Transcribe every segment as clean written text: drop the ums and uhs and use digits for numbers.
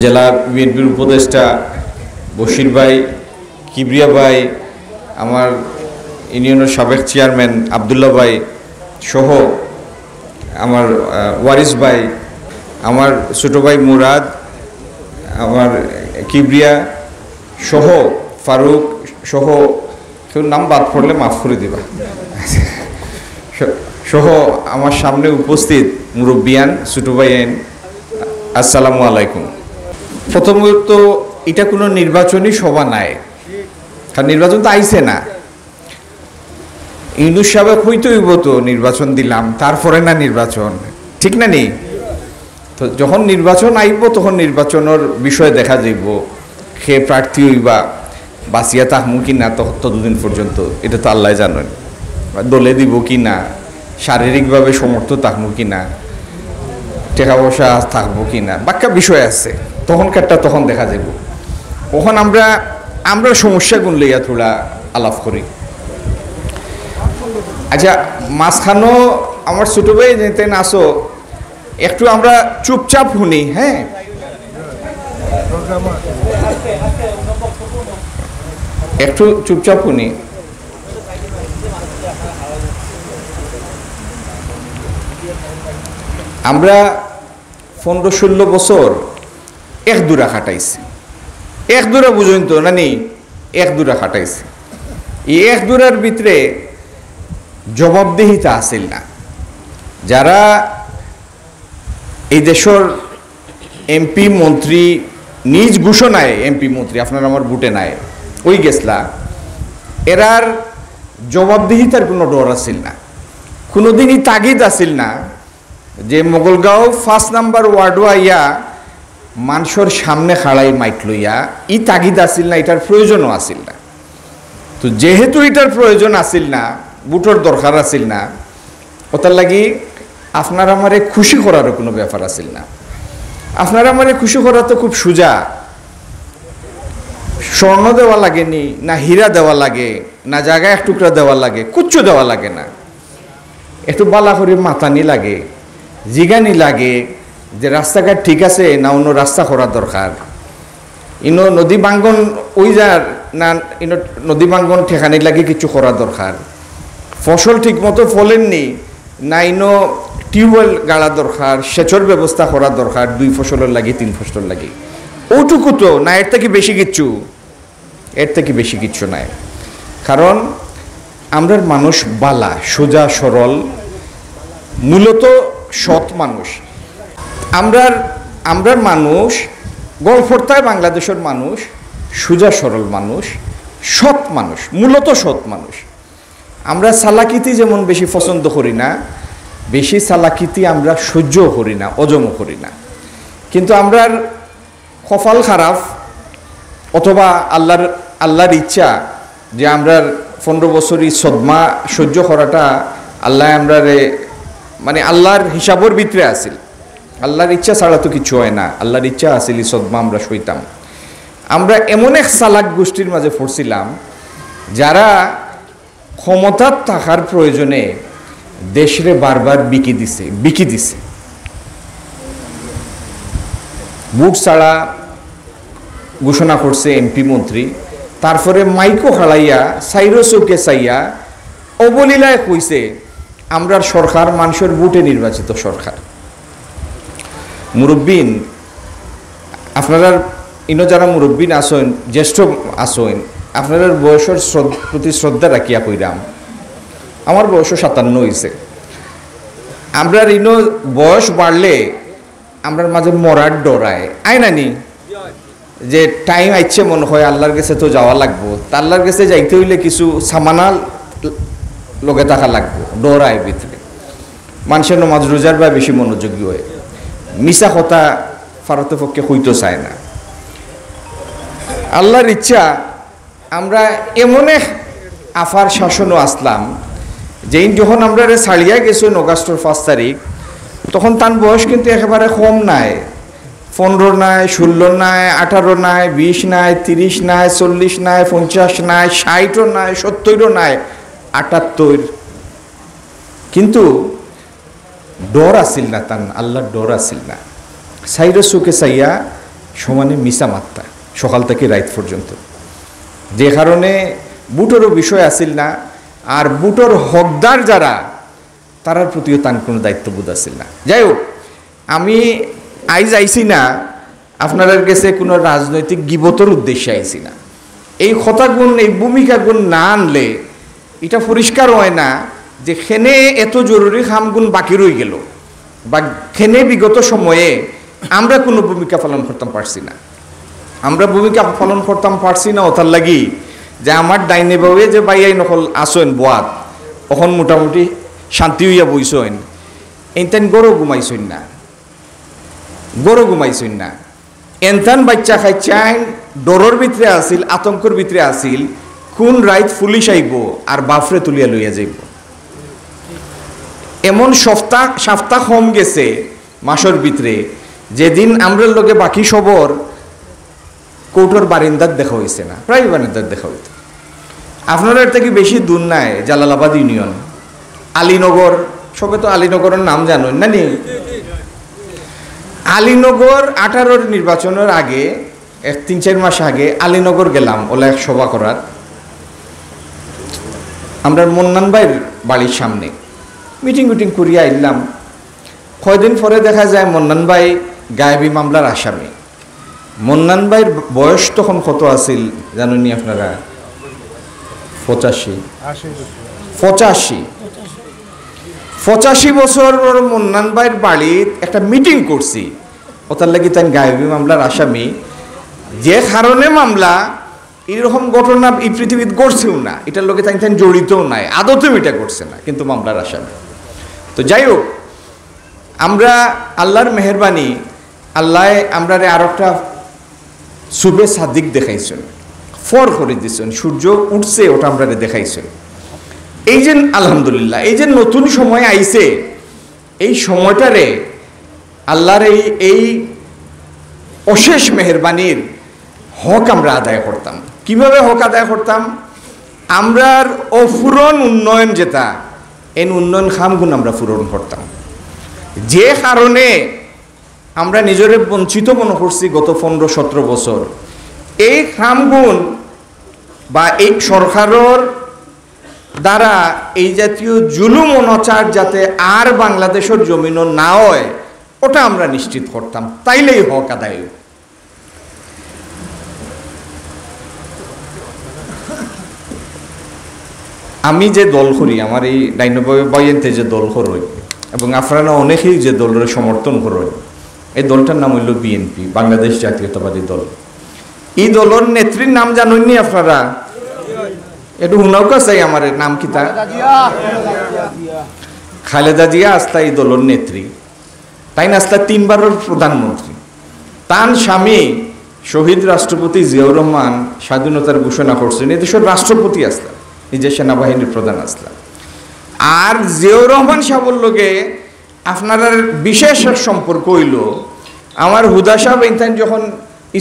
জেলা বিএনপির উপদেষ্টা বশির ভাই, কিবরিয়া ভাই, আমার ইউনিয়নের সাবেক চেয়ারম্যান আবদুল্লাহ ভাই সহ আমার ওয়ারিস ভাই, আমার ছোটো ভাই মুরাদ, আমার কিবরিয়া সহ ফারুক সহ, কেউ নাম বাদ পড়লে মাফ করে দিবা, সহ আমার সামনে উপস্থিত মুরব্বিয়ান ছোটো ভাই, আসসালামু আলাইকুম। প্রথমত এটা কোনো নির্বাচনী সভা নাই, কারণ নির্বাচন তো আইছে না। ইউনুস সাহেব হইতে হইব তো নির্বাচন দিলাম, তারপরে না নির্বাচন, ঠিক না নি? তো যখন নির্বাচন আইব তখন নির্বাচনের বিষয় দেখা যাইব, সে প্রার্থী হইবা বাঁচিয়া থাকবো কি না ততদিন পর্যন্ত, এটা তো আল্লাহ জানেন। দলে দিব কি না, শারীরিকভাবে সমর্থ থাকবো কি না, টাকা পয়সা থাকবো কি না, বাক্যা বিষয় আছে, তখনকারটা তখন দেখা যাব। তখন আমরা সমস্যাগুলো লইয়া থোড়া আলাপ করি। আচ্ছা, মাঝখানো আমার ছোটো ভাই যেতে আসো, একটু আমরা চুপচাপ শুনি। হ্যাঁ, একটু চুপচাপ শুনি। আমরা 15-16 বছর এক দূরা খাটাইছি, এক দূরা বুঝুন তো নানি, এক দূরা খাটাইছি। এই এক দূরার ভিতরে জবাবদিহিতা আসিল না। যারা এই দেশের এমপি মন্ত্রী নিজ ঘোষণায় এমপি মন্ত্রী আপনার আমার বুটে নাই ওই গেছলা, এরার জবাবদিহিতার কোনো ডর আসিল না, কোনোদিনই তাগিদ আসিল না যে মোগলগাঁও 5 নাম্বার ওয়ার্ডও আইয়া মানুষের সামনে খাড়াই মাইক লইয়া ই তাগিদ আসিল না, এটার প্রয়োজনও আসিল না। তো যেহেতু এটার প্রয়োজন আসিল না, বুটোর দরকার আসিল না, ওটার লাগি আপনার আমারে খুশি করারও কোনো ব্যাপার আসিল না। আপনার আমারে খুশি করা তো খুব সোজা, স্বর্ণ দেওয়া লাগেনি, না হীরা দেওয়া লাগে, না জায়গা এক টুকরা দেওয়া লাগে, কুচ্চু দেওয়া লাগে না, একটু বালা করে মাতানি লাগে, জিগানি লাগে যে রাস্তাঘাট ঠিক আছে না অন্য রাস্তা করার দরকার, ইনো নদী বাঙ্গন ওই যার না ইনো নদী বাঙ্গন ঠেকানি লাগে কিছু করার দরকার, ফসল ঠিক মতো ফলেননি না ইনো টিউবওয়েল গাড়া দরকার, সেচর ব্যবস্থা করার দরকার, 2 ফসলের লাগে 3 ফসল লাগে, ওটুকু তো না, এর থেকে বেশি কিচ্ছু, এর থেকে বেশি কিচ্ছু নাই। কারণ আমরার মানুষ বালা, সোজা সরল, মূলত সৎ মানুষ। আমরার মানুষ গল্পটায় বাংলাদেশের মানুষ সোজা সরল মানুষ, সৎ মানুষ, মূলত সৎ মানুষ। আমরা চালাকিতি যেমন বেশি পছন্দ করি না, বেশি চালাকিতি আমরা সহ্যও করি না, অজমও করি না। কিন্তু আমরার কপাল খারাপ অথবা আল্লাহর ইচ্ছা যে আমরার 15 বছরই সদমা সহ্য করাটা আল্লাহ আমরারে মানে আল্লাহর হিসাবের ভিতরে আসিল, আল্লাহর ইচ্ছা ছাড়া তো কিছু হয় না, আল্লাহর ইচ্ছা আসিল সদমা আমরা সইতাম। আমরা এমন এক চালাক গোষ্ঠীর মাঝে পড়ছিলাম যারা ক্ষমতার থাকার প্রয়োজনে দেশরে বারবার বিকি দিছে। বুট ছাড়া ঘোষণা করছে এমপি মন্ত্রী, তারপরে মাইকো হারাইয়া সাইরো চৌকে চাইয়া অবলীলায় কইছে আমরার সরকার মানুষের বুটে নির্বাচিত সরকার। মুরব্বিন আপনারা ইনো যারা মুরব্বিন আসেন, জ্যেষ্ঠ আসেন, আপনার বয়সের প্রতি শ্রদ্ধা রাখিয়া কইরাম, আমার বয়স 57 হয়েছে। আমরার ইনো বয়স বাড়লে আমরার মাঝে মরার ডরায় আয় নানি, যে টাইম আইছে মনে হয় আল্লাহর কাছে তো যাওয়া লাগবো, তা আল্লাহর কাছে যাইতে হইলে কিছু সামানাল লগে থাকা লাগবো, ডরায় ভিতরে। মানুষের নমাজ রোজার বা বেশি মনোযোগী হয়, মিশা কথা ফারতে পক্ষে হইতে চায় না। আল্লাহর ইচ্ছা আমরা এমন এক আফার শাসনও আসলাম যে যখন আমরা ছাড়িয়া গেছো অগাস্টের 5 তারিখ, তখন তার বয়স কিন্তু একেবারে কম নাই, 15 নাই, 16 নাই, 18 নাই, 20 নাই, 30 নাই, 40 নাই, 50 নাই, 60ও নাই, 70ও নাই, 78। কিন্তু ডর আসিল না, তার আল্লাহর ডর আসিল না। সাইরে চোখে চাইয়া সমানে মিছা মাত্রা সকাল থেকে রাত পর্যন্ত, যে কারণে বুটোরও বিষয় আসিল না, আর বুটোর হকদার যারা তারার প্রতিও তার কোনো দায়িত্ববোধ আসিল না। যাই হোক, আমি আইজ আইসি না আপনাদের কাছে কোনো রাজনৈতিক গিবতর উদ্দেশ্যে আইসি না। এই কথাগুণ, এই ভূমিকা গুণ না আনলে এটা পরিষ্কার হয় না যে খেনে এত জরুরি কামগুণ বাকি রয়ে গেল, বা খেনে বিগত সময়ে আমরা কোনো ভূমিকা পালন করতাম পারছি না। আমরা ভূমিকা পালন করতাম পারছি না ওটার লাগি যে আমার ডাইনে বাবু যে বাইয়াই নকল আসেন বোয়াত তখন মোটামুটি শান্তি হইয়া বইসেন, এনতেন গরু ঘুমাইছেন না, গরু ঘুমাইছেন না, এনতান বাচ্চা খাইছেন ডরের ভিতরে আসিল, আতঙ্কর ভিতরে আসিল, কোন রাইত পুলিশ আইব আর বাফরে তুলিয়া লইয়া যাইব। এমন সপ্তাহ কম গেছে মাসের ভিতরে, যেদিন আমরা লোকে বাকি সবর কোর্টের বারিন্দার দেখা হয়েছে না, প্রায় বারিন্দার দেখা হইত। আপনারা থেকে বেশি দূর নাই, জালালাবাদ ইউনিয়ন, আলীনগর, সবে তো আলীনগরের নাম জানেন না নি? আলীনগর 18 নির্বাচনের আগে 3-4 মাস আগে আলীনগর গেলাম ওলা এক সভা করার, আমরা মন্নান ভাইয়ের বাড়ির সামনে মিটিং করিয়া আইলাম। কয়দিন পরে দেখা যায় মন্নান ভাই গায়েবী মামলার আসামি। মন্নান ভাইয়ের বয়স তখন কত আছিল জানেননি আপনারা? 85 বছর মন্নান ভাইয়ের বাড়ির একটা মিটিং করছি, ওটার লাগি তাই গায়েবী মামলার আসামি। যে কারণে মামলা, এরকম ঘটনা এই পৃথিবীতে ঘটছেও না, এটার লোকে তাই জড়িতও নাই, আদতেও এটা করছে না, কিন্তু মামলার আসামি। তো যাই হোক, আমরা আল্লাহর মেহরবানি, আল্লাহ আমরা আর একটা শুভে সাদিক দেখাইছেন, ফর করে দিচ্ছেন, সূর্য উঠছে ওটা আমরা দেখাইছেন। এই যে আলহামদুলিল্লাহ, এই যে নতুন সময় আইছে, এই সময়টারে আল্লাহর এই অশেষ মেহরবানির হক আমরা আদায় করতাম। কিভাবে হক আদায় করতাম? আমরার অফুরন উন্নয়ন যেটা, এই উন্নয়ন খামগুণ আমরা পূরণ করতাম। যে কারণে আমরা নিজের বঞ্চিত মনে করছি গত 15-17 বছর, এই খামগুণ বা এই সরকারের দ্বারা এই জাতীয় জুলুম অনাচার যাতে আর বাংলাদেশের জমিনও না হয়, ওটা আমরা নিশ্চিত করতাম, তাইলেই হক আদায়। আমি যে দল করি, আমার এই ডাইনবাইতে যে দল করই, এবং আপনারা অনেকেই যে দলের সমর্থন করেন, এই দলটার নাম হইল বিএনপি, বাংলাদেশ জাতীয়তাবাদী দল। এই দলের নেত্রীর নাম জানেননি আপনারা? একটু হুনাউকা চাই, আমার নাম কি তা? খালেদা জিয়া আস্তা এই দলের নেত্রী, তাই না? আস্তা 3 বারের প্রধানমন্ত্রী। তার স্বামী শহীদ রাষ্ট্রপতি জিয়াউর রহমান স্বাধীনতার ঘোষণা করছেন, এদেশের রাষ্ট্রপতি আসলাম, নিজের সেনাবাহিনীর প্রধান আসলাম। আর জিয়াউর রহমান সাহেবের লগে আপনার বিশেষ সম্পর্ক হইল, আমার হুদা সাহেব এইখান যখন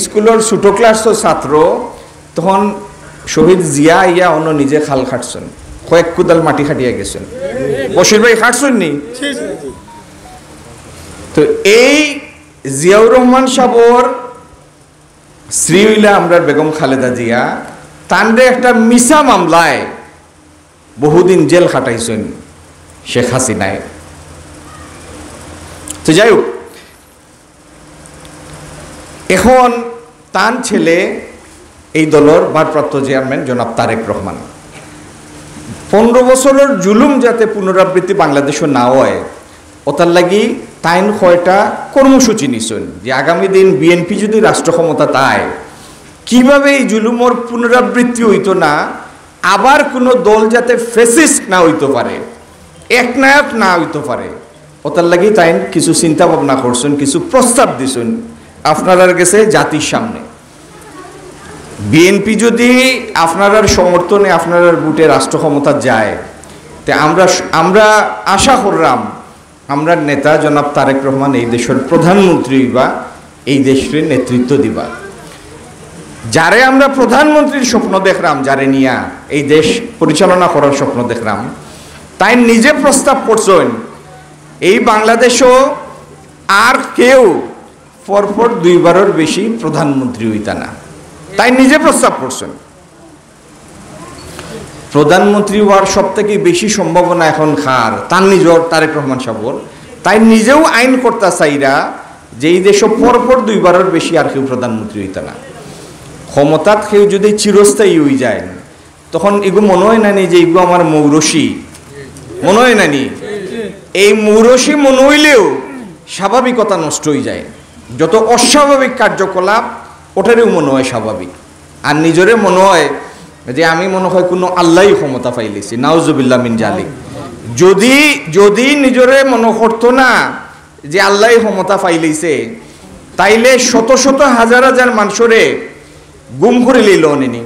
স্কুলের ছোটো ক্লাসের ছাত্র, তখন শহীদ জিয়া ইয়া অন্য নিজে খাল খাটছেন, কয়েক কুদাল মাটি খাটিয়া গেছেন। বশির ভাই খাটছেন নি? তো এই জিয়াউর রহমান সাহেবর শ্রী হইলা আমরা বেগম খালেদা জিয়া, তান্ডে একটা মিছা মামলায় বহুদিন জেল খাটাইছেন শেখ হাসিনায়। তো যাই হোক, এখন তার ছেলে এই দলের ভারপ্রাপ্ত চেয়ারম্যান জনাব তারেক রহমান, 15 বছরের জুলুম যাতে পুনরাবৃত্তি বাংলাদেশে না হয়, ওটার লাগি তাইন কয়টা কর্মসূচি নিছেন যে আগামী দিন বিএনপি যদি রাষ্ট্র ক্ষমতা তাই কিভাবে এই জুলুমের পুনরাবৃত্তি হইতো না, আবার কোনো দল যাতে ফেসিস্ট না হইতে পারে, একনায়ক না হইতে পারে, ওটার লাগি তাই কিছু চিন্তা ভাবনা করছেন, কিছু প্রস্তাব দিছেন আপনার কাছে জাতির সামনে। বিএনপি যদি আপনার সমর্থনে আপনার বুটে রাষ্ট্র ক্ষমতা যায়, তে আমরা আশা করলাম আমরা নেতা জনাব তারেক রহমান এই দেশের প্রধানমন্ত্রী বা এই দেশের নেতৃত্ব দিবা। যারে আমরা প্রধানমন্ত্রীর স্বপ্ন দেখলাম, যারে নিয়া এই দেশ পরিচালনা করার স্বপ্ন দেখলাম, তাই নিজে প্রস্তাব করছেন এই বাংলাদেশও আর কেউ পরপর দুইবারের বেশি প্রধানমন্ত্রী হইতা না, তাই নিজে প্রস্তাব করছেন। প্রধানমন্ত্রী হওয়ার সব থেকে বেশি সম্ভাবনা এখন খার তার নিজর তারেক রহমান সাহেবর, তাই নিজেও আইন করতে চাইরা যে এই দেশ পরপর দুইবারের বেশি আর কেউ প্রধানমন্ত্রী হইতা না। ক্ষমতাত কেউ যদি চিরস্থায়ী হয়ে যায় তখন এগু মনে হয় নানি যে এগু আমার মৌরসী মনে হয় নানি, এই মৌরসী মনে হইলেও স্বাভাবিকতা নষ্ট হয়ে যায়। যত অস্বাভাবিক কার্যকলাপ ওটারও মনে হয় স্বাভাবিক, আর নিজরে মনে হয় যে আমি মনে হয় কোনো আল্লাহই ক্ষমতা পাইলেছি, নাউজুবিল্লাহ মিন জালিক। যদি নিজরে মনে করতো না যে আল্লাহই ক্ষমতা পাইলেছে, তাইলে শত শত হাজার হাজার মানুষরে গুম করে লইল নেনি,